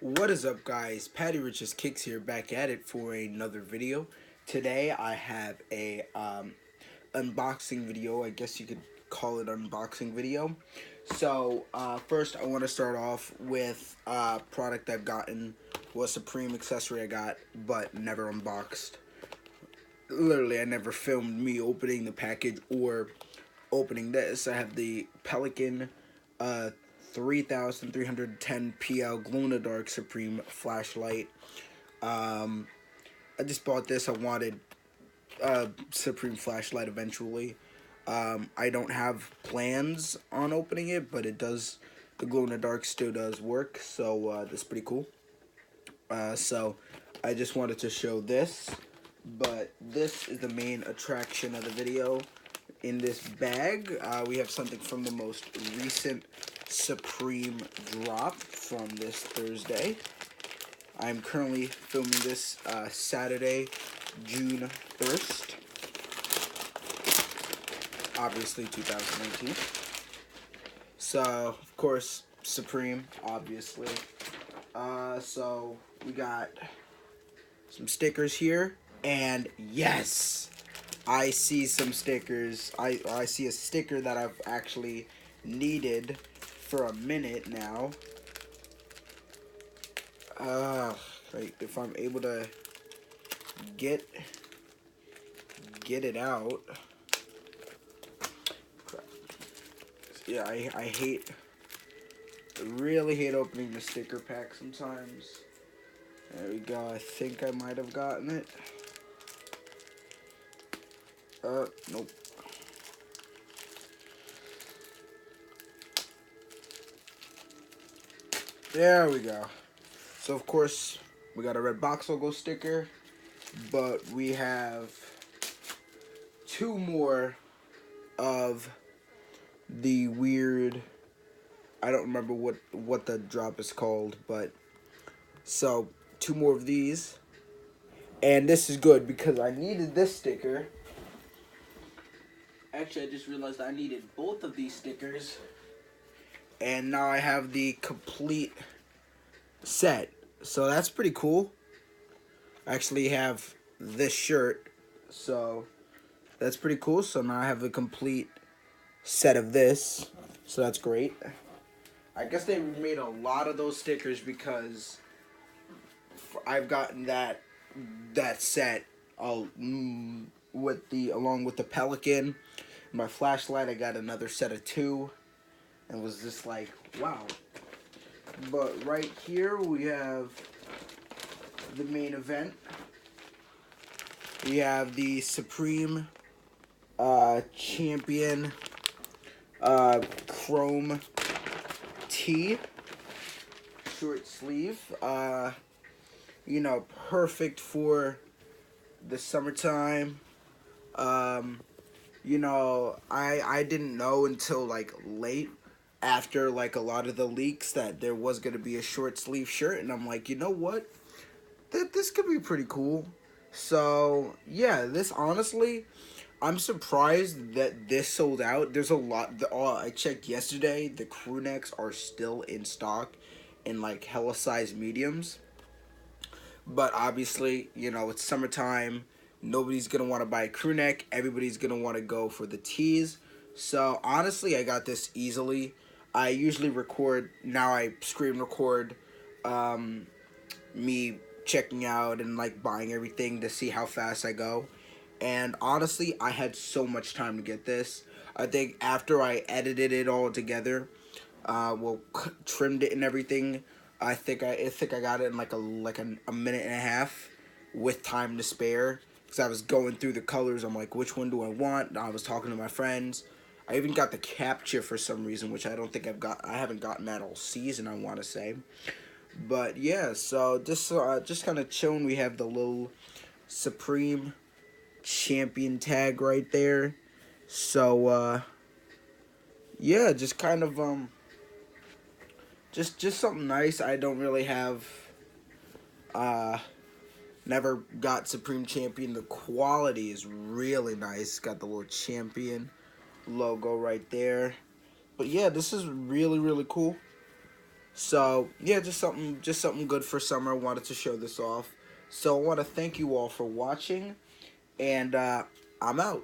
What is up, guys? Patty Rich's Kicks here, back at it for another video. Today I have a unboxing video. I guess you could call it unboxing video. So first I want to start off with a product I've gotten, was Supreme accessory I got but never unboxed. Literally, I never filmed me opening the package or opening this. I have the Pelican 3310 PL Glow in the Dark Supreme flashlight. I just bought this. I wanted a Supreme flashlight eventually. I don't have plans on opening it, but it does. The glow in the dark still does work, so that's pretty cool. So I just wanted to show this, but this is the main attraction of the video. In this bag, we have something from the most recent Supreme drop from this Thursday. I'm currently filming this Saturday, June 1st, obviously 2019. So, of course, Supreme, obviously. So, we got some stickers here, and yes! I see some stickers. I see a sticker that I've actually needed for a minute now. Like if I'm able to get it out. Yeah, I really hate opening the sticker pack sometimes. There we go. I think I might have gotten it. Nope. There we go. So, of course, we got a red box logo sticker, but we have two more of the weird, I don't remember what the drop is called, but, so, two more of these. And this is good because I needed this sticker. Actually, I just realized I needed both of these stickers. And now I have the complete set. So that's pretty cool. I actually have this shirt. So that's pretty cool. So now I have a complete set of this. So that's great. I guess they made a lot of those stickers because I've gotten that set along with the Pelican. My flashlight, I got another set of two, and was just like, wow. But right here we have the main event. We have the Supreme Champion Chrome tee, short sleeve. You know, perfect for the summertime. You know, I didn't know until like late after like a lot of the leaks that there was going to be a short sleeve shirt, and I'm like, you know what, this could be pretty cool. So yeah, this honestly, I'm surprised that this sold out. There's a lot. I checked yesterday, the crew necks are still in stock in like hella size mediums, but obviously, you know, it's summertime. Nobody's gonna want to buy a crew neck. Everybody's gonna want to go for the tees. So honestly, I got this easily. I usually record, now I screen record me checking out and like buying everything to see how fast I go. And honestly, I had so much time to get this. I think after I edited it all together, trimmed it and everything, I think I got it in like a minute and a half with time to spare. Because I was going through the colors. I'm like, which one do I want? I was talking to my friends. I even got the capture for some reason, which I don't think I haven't gotten that all season, I want to say. But yeah, so just kind of chilling. We have the little Supreme Champion tag right there. So yeah, just kind of just something nice. I don't really have never got Supreme Champion. The quality is really nice. Got the little champion logo right there. But yeah, this is really, really cool. So yeah, just something good for summer. I wanted to show this off. So I want to thank you all for watching, and I'm out.